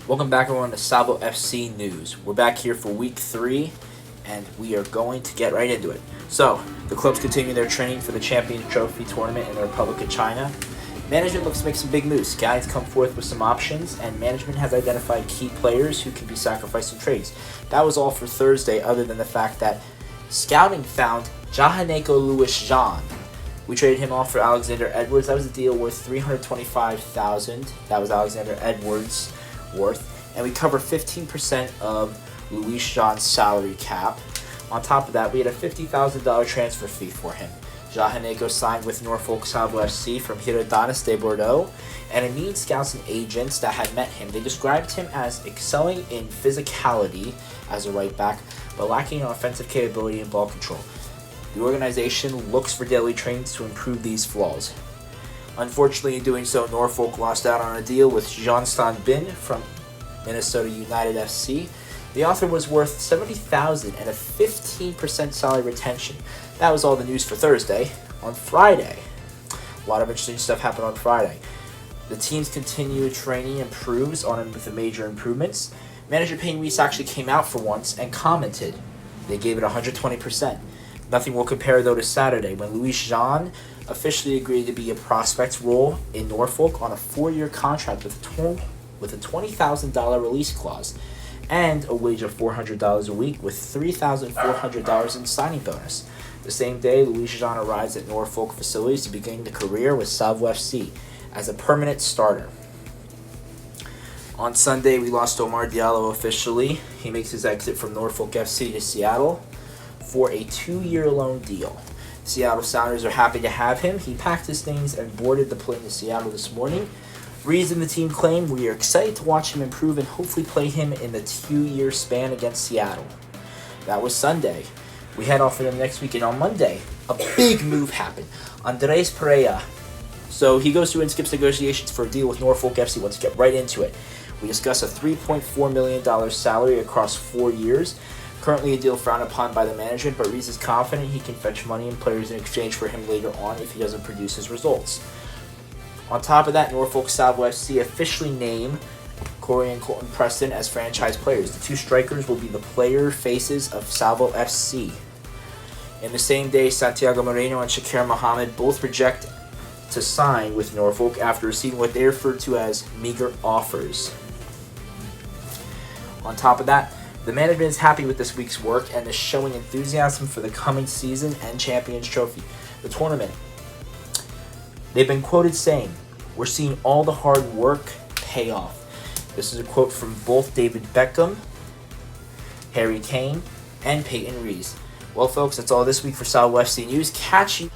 Welcome back everyone to Salvo FC News. We're back here for week 3 and we are going to get right into it. So, the clubs continue their training for the Champions Trophy tournament in the Republic of China. Management looks to make some big moves. Scouting's come forth with some options and management has identified key players who can be sacrificed in trades. That was all for Thursday, other than the fact that scouting found Jahaneko Louis Jean. We traded him off for Alexander Edwards. That was a deal worth $325,000. That was Alexander Edwards' worth. And we cover 15% of Louis Jean's salary cap. On top of that, we had a $50,000 transfer fee for him. Jahaneko signed with Norfolk Salvo FC from Girondins de Bordeaux, and Amin scouts and agents that had met him, they described him as excelling in physicality as a right back, but lacking in offensive capability and ball control. The organization looks for daily trainings to improve these flaws. Unfortunately, in doing so, Norfolk lost out on a deal with Johnston Bin from Minnesota United FC. The offer was worth $70,000 and a 15% salary retention. That was all the news for Thursday. On Friday, a lot of interesting stuff happened on Friday. The team's continued training improves on with the major improvements. Manager Payne Reese actually came out for once and commented. They gave it 120%. Nothing will compare though to Saturday when Louis Jean officially agreed to be a prospect role in Norfolk on a 4-year contract with a $20,000 release clause and a wage of $400 a week with $3,400 in signing bonus. The same day, Louis Jean arrives at Norfolk facilities to begin the career with Salvo FC as a permanent starter. On Sunday, we lost Omar Diallo officially. He makes his exit from Norfolk FC to Seattle for a 2-year loan deal. Seattle Sounders are happy to have him. He packed his things and boarded the plane to Seattle this morning. Reason the team claimed, we are excited to watch him improve and hopefully play him in the 2-year span against Seattle. That was Sunday. We head off for them next week, and on Monday, a big move happened. Andres Pereira. So he goes through and skips negotiations for a deal with Norfolk FC. Let's get right into it. We discuss a $3.4 million salary across 4 years. Currently a deal frowned upon by the management, but Reese is confident he can fetch money and players in exchange for him later on if he doesn't produce his results. On top of that, Norfolk Salvo FC officially named Corey and Colton Preston as franchise players. The 2 strikers will be the player faces of Salvo FC. In the same day, Santiago Moreno and Shakir Mohammed both reject to sign with Norfolk after receiving what they refer to as meager offers. On top of that, the management is happy with this week's work and is showing enthusiasm for the coming season and Champions Trophy, the tournament. They've been quoted saying, "We're seeing all the hard work pay off." This is a quote from both David Beckham, Harry Kane, and Peyton Reese. Well, folks, that's all this week for Salvo FC News. Catch you